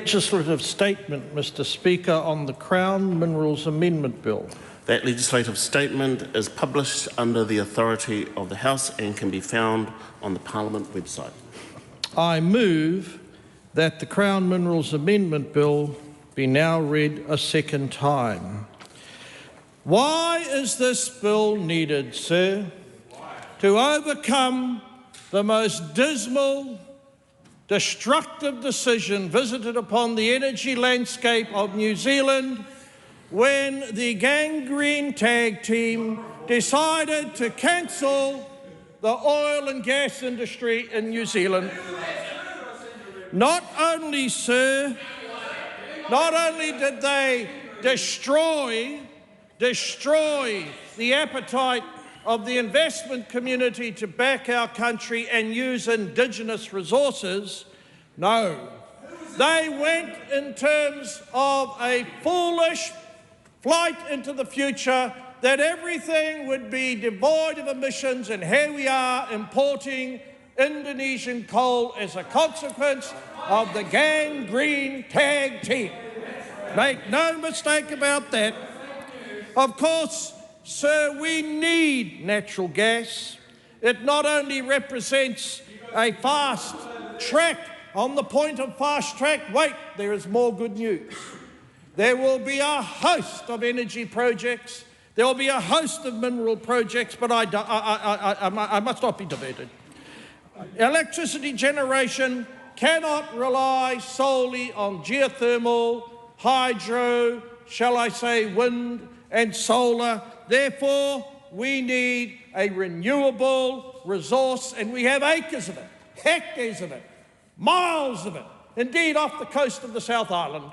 Legislative statement, Mr Speaker, on the Crown Minerals Amendment Bill. That legislative statement is published under the authority of the House and can be found on the Parliament website. I move that the Crown Minerals Amendment Bill be now read a second time. Why is this bill needed, sir? To overcome the most dismal, destructive decision visited upon the energy landscape of New Zealand when the Gangrene Tag Team decided to cancel the oil and gas industry in New Zealand. Not only, sir, not only did they destroy the appetite of the investment community to back our country and use Indigenous resources, no, they went in terms of a foolish flight into the future that everything would be devoid of emissions, and here we are importing Indonesian coal as a consequence of the Gangrene Tag Team. Make no mistake about that. Of course, sir, we need natural gas. It not only represents a fast track. On the point of fast track, wait, there is more good news. There will be a host of energy projects. There will be a host of mineral projects, but I must not be diverted. Electricity generation cannot rely solely on geothermal, hydro, shall I say wind and solar. Therefore, we need a renewable resource, and we have acres of it, hectares of it, miles of it, indeed off the coast of the South Island.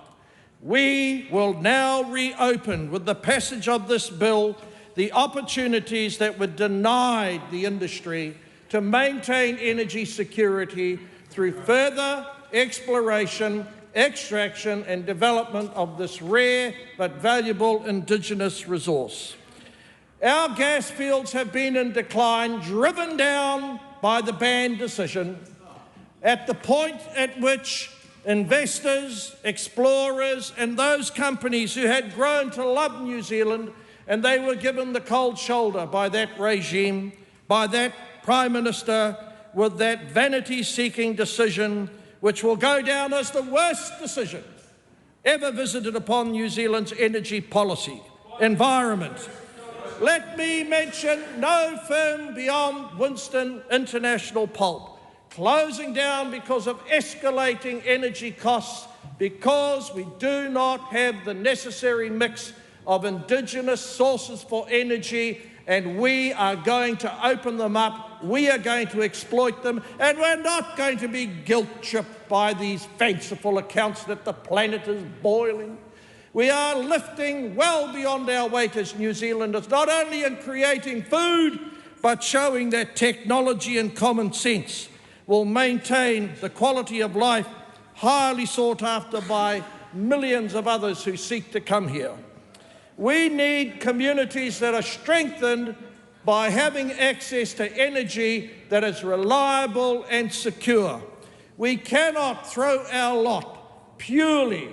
We will now reopen, with the passage of this bill, the opportunities that were denied the industry to maintain energy security through further exploration, extraction and development of this rare but valuable Indigenous resource. Our gas fields have been in decline, driven down by the ban decision, at the point at which investors, explorers and those companies who had grown to love New Zealand, and they were given the cold shoulder by that regime, by that Prime Minister, with that vanity-seeking decision which will go down as the worst decision ever visited upon New Zealand's energy policy, environment. Let me mention no firm beyond Winston International Pulp, closing down because of escalating energy costs, because we do not have the necessary mix of Indigenous sources for energy, and we are going to open them up, we are going to exploit them, and we're not going to be guilt-tripped by these fanciful accounts that the planet is boiling. We are lifting well beyond our weight as New Zealanders, not only in creating food, but showing that technology and common sense will maintain the quality of life highly sought after by millions of others who seek to come here. We need communities that are strengthened by having access to energy that is reliable and secure. We cannot throw our lot purely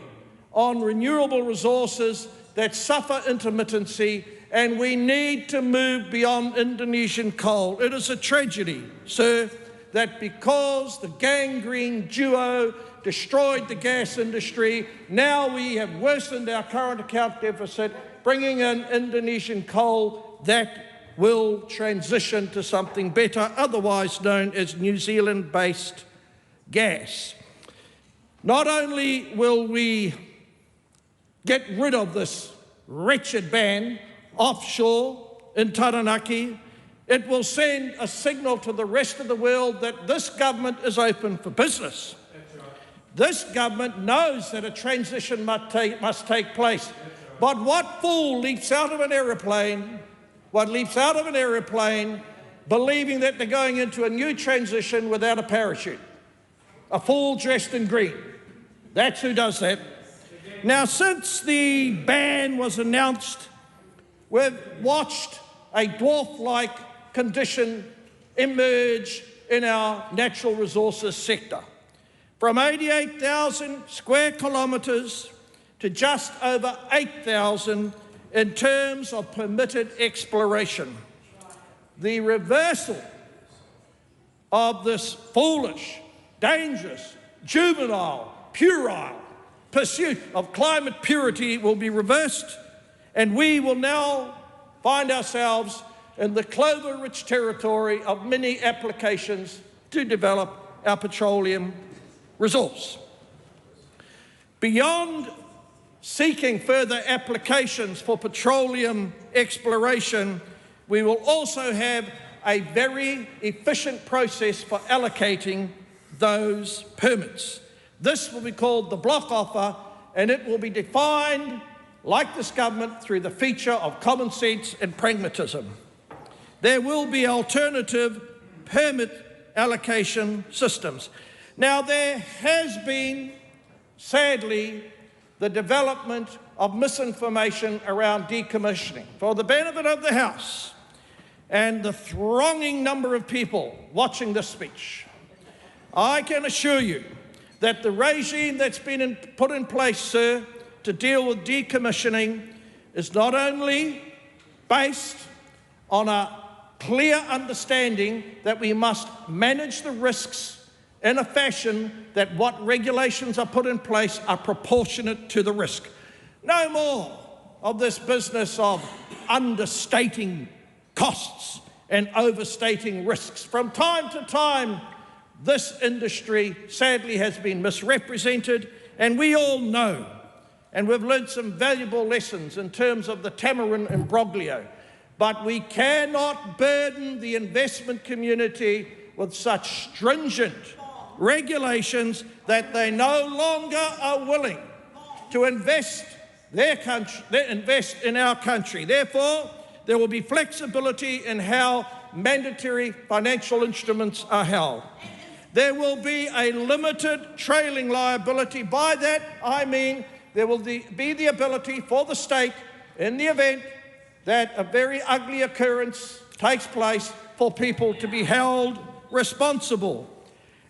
on renewable resources that suffer intermittency, and we need to move beyond Indonesian coal. It is a tragedy, sir, that because the Gangrene duo destroyed the gas industry, now we have worsened our current account deficit, bringing in Indonesian coal that will transition to something better, otherwise known as New Zealand-based gas. Not only will we get rid of this wretched ban offshore in Taranaki, it will send a signal to the rest of the world that this government is open for business. This government knows that a transition must take place. But what fool leaps out of an aeroplane, believing that they're going into a new transition without a parachute? A fool dressed in green. That's who does that. Now, since the ban was announced, we've watched a dwarf-like condition emerge in our natural resources sector. from 88,000 square kilometres to just over 8,000 in terms of permitted exploration. The reversal of this foolish, dangerous, juvenile, puerile pursuit of climate purity will be reversed, and we will now find ourselves in the clover-rich territory of many applications to develop our petroleum resource. Beyond seeking further applications for petroleum exploration, we will also have a very efficient process for allocating those permits. This will be called the block offer, and it will be defined, like this government, through the feature of common sense and pragmatism. There will be alternative permit allocation systems. Now, there has been, sadly, the development of misinformation around decommissioning. For the benefit of the House and the thronging number of people watching this speech, I can assure you that the regime that's been put in place, sir, to deal with decommissioning is not only based on a clear understanding that we must manage the risks in a fashion that what regulations are put in place are proportionate to the risk. No more of this business of understating costs and overstating risks. From time to time, this industry sadly has been misrepresented, and we all know, and we've learned some valuable lessons in terms of the Tamarin imbroglio, but we cannot burden the investment community with such stringent regulations that they no longer are willing to invest invest in our country. Therefore, there will be flexibility in how mandatory financial instruments are held. There will be a limited trailing liability. By that, I mean there will be the ability for the state, in the event that a very ugly occurrence takes place, for people to be held responsible.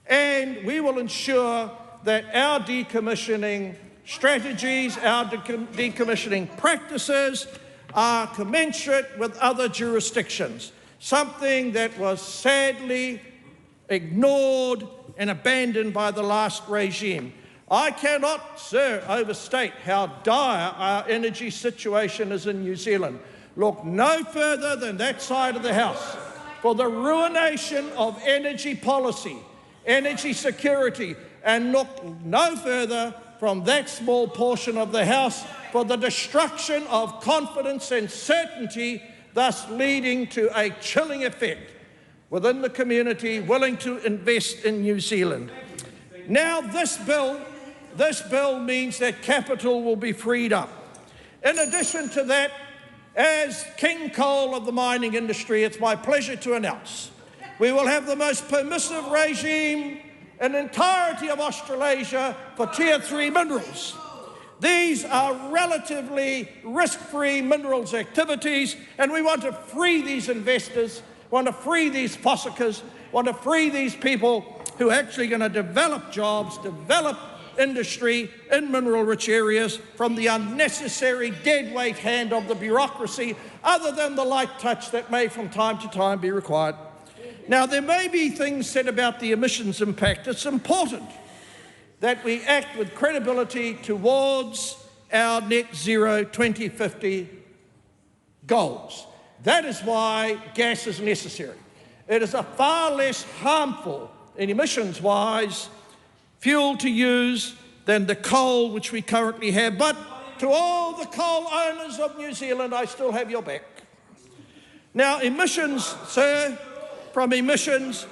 And we will ensure that our decommissioning strategies, our decommissioning practices are commensurate with other jurisdictions, something that was sadly ignored and abandoned by the last regime. I cannot, sir, overstate how dire our energy situation is in New Zealand. Look no further than that side of the House for the ruination of energy policy, energy security, and look no further from that small portion of the House for the destruction of confidence and certainty, thus leading to a chilling effect within the community willing to invest in New Zealand. Now, this bill means that capital will be freed up. In addition to that, as King Coal of the mining industry, it's my pleasure to announce we will have the most permissive regime in the entirety of Australasia for Tier 3 minerals. These are relatively risk-free minerals activities, and we want to free these investors, want to free these fossickers, want to free these people who are actually going to develop jobs, develop industry in mineral-rich areas from the unnecessary deadweight hand of the bureaucracy, other than the light touch that may from time to time be required. Now, there may be things said about the emissions impact. It's important that we act with credibility towards our net zero 2050 goals. That is why gas is necessary. It is a far less harmful, in emissions-wise, fuel to use than the coal which we currently have. But to all the coal owners of New Zealand, I still have your back. Now, emissions, sir, from emissions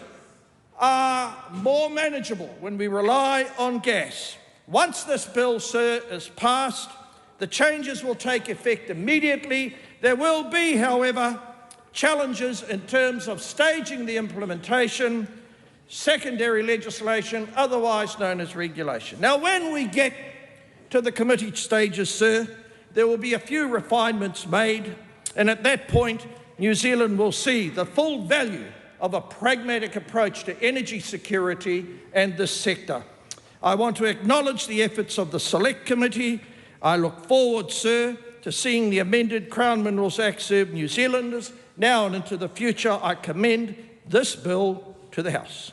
are more manageable when we rely on gas. Once this bill, sir, is passed, the changes will take effect immediately. There will be, however, challenges in terms of staging the implementation, secondary legislation, otherwise known as regulation. Now, when we get to the committee stages, sir, there will be a few refinements made, and at that point, New Zealand will see the full value of a pragmatic approach to energy security and this sector. I want to acknowledge the efforts of the Select Committee. I look forward, sir, to seeing the amended Crown Minerals Act serve New Zealanders now and into the future. I commend this bill to the House.